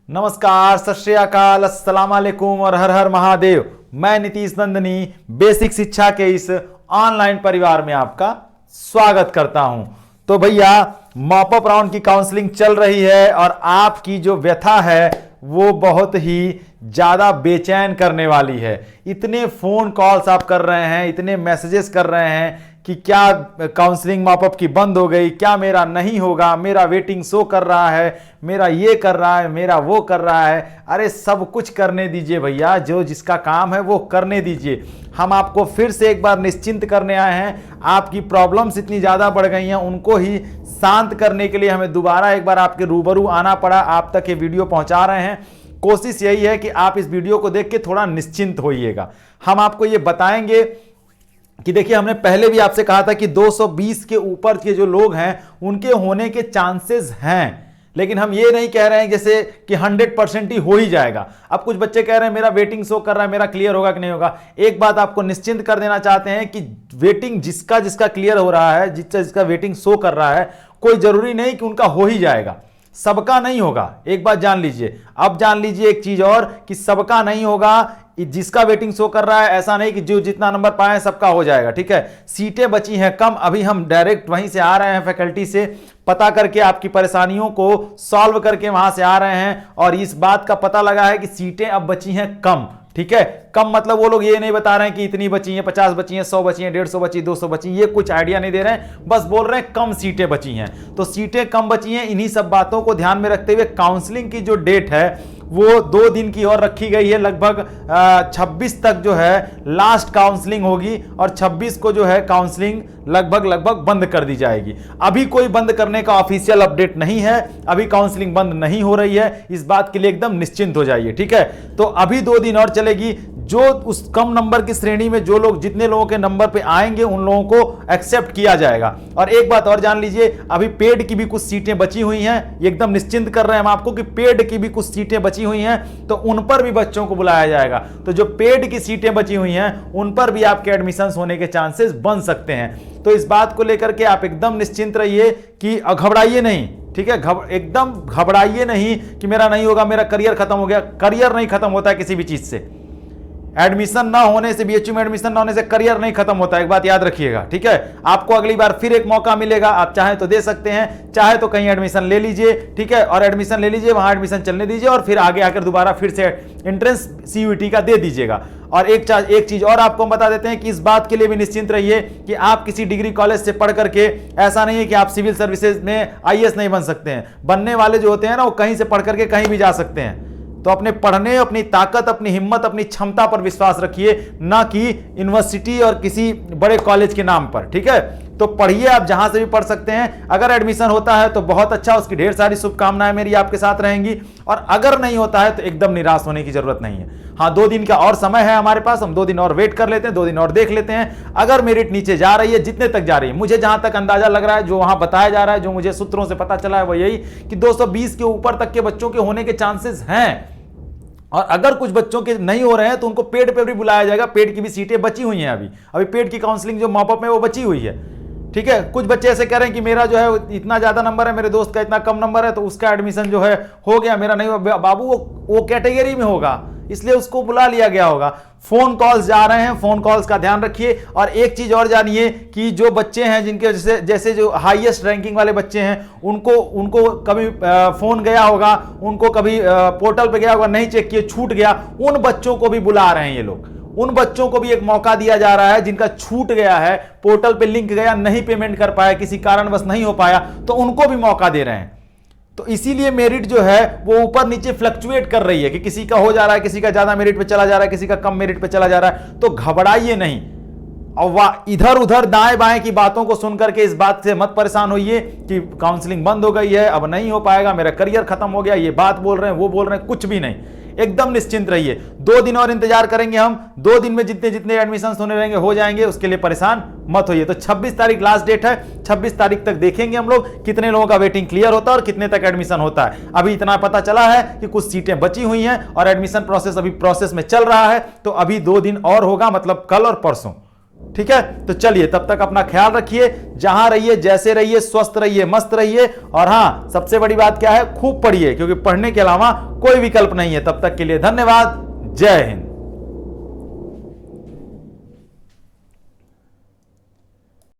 नमस्कार, सत श्री अकाल, अस्सलाम वालेकुम और हर हर महादेव। मैं नीतीश नंदनी बेसिक शिक्षा के इस ऑनलाइन परिवार में आपका स्वागत करता हूं। तो भैया, मॉप अप राउंड की काउंसलिंग चल रही है और आपकी जो व्यथा है वो बहुत ही ज़्यादा बेचैन करने वाली है। इतने फ़ोन कॉल्स आप कर रहे हैं, इतने मैसेजेस कर रहे हैं कि क्या काउंसलिंग मॉपअप की बंद हो गई, क्या मेरा नहीं होगा, मेरा वेटिंग शो कर रहा है, मेरा ये कर रहा है, मेरा वो कर रहा है। अरे सब कुछ करने दीजिए भैया, जो जिसका काम है वो करने दीजिए। हम आपको फिर से एक बार निश्चिंत करने आए हैं। आपकी प्रॉब्लम्स इतनी ज़्यादा बढ़ गई हैं, उनको ही शांत करने के लिए हमें दोबारा एक बार आपके रूबरू आना पड़ा। आप तक ये वीडियो पहुंचा रहे हैं। कोशिश यही है कि आप इस वीडियो को देख के थोड़ा निश्चिंत होइएगा। हम आपको ये बताएंगे कि देखिए, हमने पहले भी आपसे कहा था कि 220 के ऊपर के जो लोग हैं उनके होने के चांसेस हैं, लेकिन हम ये नहीं कह रहे हैं जैसे कि 100% ही हो ही जाएगा। अब कुछ बच्चे कह रहे हैं मेरा वेटिंग शो कर रहा है, मेरा क्लियर होगा कि नहीं होगा। एक बात आपको निश्चिंत कर देना चाहते हैं कि वेटिंग जिसका जिसका क्लियर हो रहा है, जिसका जिसका वेटिंग शो कर रहा है, कोई जरूरी नहीं कि उनका हो ही जाएगा। सबका नहीं होगा, एक बात जान लीजिए। अब जान लीजिए एक चीज और कि सबका नहीं होगा। जिसका वेटिंग शो कर रहा है, ऐसा नहीं कि जो जितना नंबर पाए सबका हो जाएगा। ठीक है, सीटें बची हैं कम। अभी हम डायरेक्ट वहीं से आ रहे हैं, फैकल्टी से पता करके आपकी परेशानियों को सॉल्व करके वहां से आ रहे हैं और इस बात का पता लगा है कि सीटें अब बची हैं कम। ठीक है, कम मतलब वो लोग ये नहीं बता रहे हैं कि इतनी बची हैं, 50 बची हैं, 100 बची हैं, 150 बची, 200 बची, ये कुछ आइडिया नहीं दे रहे हैं। बस बोल रहे हैं कम सीटें बची हैं। तो सीटें कम बची हैं, इन्हीं सब बातों को ध्यान में रखते हुए काउंसलिंग की जो डेट है वो 2 दिन की और रखी गई है। लगभग 26 तक जो है लास्ट काउंसलिंग होगी और 26 को जो है काउंसलिंग लगभग बंद कर दी जाएगी। अभी कोई बंद करने का ऑफिशियल अपडेट नहीं है, अभी काउंसलिंग बंद नहीं हो रही है। इस बात के लिए एकदम निश्चिंत हो जाइए। ठीक है, तो अभी 2 दिन और चलेगी। जो उस कम नंबर की श्रेणी में जो लोग, जितने लोगों के नंबर पे आएंगे उन लोगों को एक्सेप्ट किया जाएगा। और एक बात और जान लीजिए, अभी पेड की भी कुछ सीटें बची हुई हैं। एकदम निश्चिंत कर रहे हैं हम आपको कि पेड की भी कुछ सीटें बची हुई हैं, तो उन पर भी बच्चों को बुलाया जाएगा। तो जो पेड की सीटें बची हुई हैं उन पर भी आपके एडमिशन होने के चांसेस बन सकते हैं। तो इस बात को लेकर के आप एकदम निश्चिंत रहिए कि घबराइए नहीं। ठीक है, एकदम घबराइए नहीं कि मेरा नहीं होगा, मेरा करियर खत्म हो गया। करियर नहीं खत्म होता है किसी भी चीज से। एडमिशन ना होने से, बीएचयू में एडमिशन ना होने से करियर नहीं खत्म होता है, एक बात याद रखिएगा। ठीक है, आपको अगली बार फिर एक मौका मिलेगा। आप चाहे तो दे सकते हैं, चाहे तो कहीं एडमिशन ले लीजिए। ठीक है, और एडमिशन ले लीजिए, वहां एडमिशन चलने दीजिए और फिर आगे आकर दोबारा फिर से एंट्रेंस सीयूईटी का दे दीजिएगा। और एक चीज और आपको बता देते हैं कि इस बात के लिए भी निश्चिंत रहिए कि आप किसी डिग्री कॉलेज से पढ़ करके, ऐसा नहीं है कि आप सिविल सर्विसेज में आईएएस नहीं बन सकते हैं। बनने वाले जो होते हैं ना, वो कहीं से पढ़ करके कहीं भी जा सकते हैं। तो अपने पढ़ने, अपनी ताकत, अपनी हिम्मत, अपनी क्षमता पर विश्वास रखिए, ना कि यूनिवर्सिटी और किसी बड़े कॉलेज के नाम पर। ठीक है, तो पढ़िए, आप जहां से भी पढ़ सकते हैं। अगर एडमिशन होता है तो बहुत अच्छा, उसकी ढेर सारी शुभकामनाएं मेरी आपके साथ रहेंगी। और अगर नहीं होता है तो एकदम निराश होने की जरूरत नहीं है। हाँ, 2 दिन का और समय है हमारे पास, हम 2 दिन और वेट कर लेते हैं, 2 दिन और देख लेते हैं। अगर मेरिट नीचे जा रही है, जितने तक जा रही है, मुझे जहां तक अंदाजा लग रहा है, जो वहां बताया जा रहा है, जो मुझे सूत्रों से पता चला है, वो यही कि 220 के ऊपर तक के बच्चों के होने के चांसेस हैं। और अगर कुछ बच्चों के नहीं हो रहे हैं तो उनको पेड पे भी बुलाया जाएगा। पेड की भी सीटें बची हुई हैं। अभी पेड की काउंसलिंग जो मॉपअप में वो बची हुई है। ठीक है, कुछ बच्चे ऐसे कह रहे हैं कि मेरा जो है इतना ज्यादा नंबर है, मेरे दोस्त का इतना कम नंबर है, तो उसका एडमिशन जो है हो गया, मेरा नहीं हुआ। बाबू, वो कैटेगरी में होगा, इसलिए उसको बुला लिया गया होगा। फोन कॉल्स जा रहे हैं, फोन कॉल्स का ध्यान रखिए। और एक चीज और जानिए कि जो बच्चे हैं जिनके जैसे जो हाईएस्ट रैंकिंग वाले बच्चे हैं, उनको कभी फोन गया होगा, उनको कभी पोर्टल पे गया होगा, नहीं चेक किए, छूट गया, उन बच्चों को भी बुला रहे हैं ये लोग। उन बच्चों को भी एक मौका दिया जा रहा है जिनका छूट गया है, पोर्टल पे लिंक गया, नहीं पेमेंट कर पाया, किसी कारणवश नहीं हो पाया, तो उनको भी मौका दे रहे हैं। तो इसीलिए मेरिट जो है वो ऊपर नीचे फ्लक्चुएट कर रही है कि किसी का हो जा रहा है, किसी का ज्यादा मेरिट पे चला जा रहा है, किसी का कम मेरिट पे चला जा रहा है। तो घबराइए नहीं और वाह इधर उधर दाएं बाएं की बातों को सुनकर के इस बात से मत परेशान होइए कि काउंसलिंग बंद हो गई है, अब नहीं हो पाएगा, मेरा करियर खत्म हो गया, ये बात बोल रहे हैं, वो बोल रहे हैं। कुछ भी नहीं, एकदम निश्चिंत रहिए। 2 दिन और इंतजार करेंगे हम। 2 दिन में जितने जितने एडमिशन होने रहेंगे हो जाएंगे, उसके लिए परेशान मत होइए। तो 26 तारीख लास्ट डेट है। 26 तारीख तक देखेंगे हम लोग कितने लोगों का वेटिंग क्लियर होता है और कितने तक एडमिशन होता है। अभी इतना पता चला है कि कुछ सीटें बची हुई हैं और एडमिशन प्रोसेस अभी प्रोसेस में चल रहा है। तो अभी 2 दिन और होगा, मतलब कल और परसों। ठीक है, तो चलिए तब तक अपना ख्याल रखिए, जहां रहिए जैसे रहिए, स्वस्थ रहिए, मस्त रहिए। और हाँ, सबसे बड़ी बात क्या है, खूब पढ़िए, क्योंकि पढ़ने के अलावा कोई विकल्प नहीं है। तब तक के लिए धन्यवाद। जय हिंद।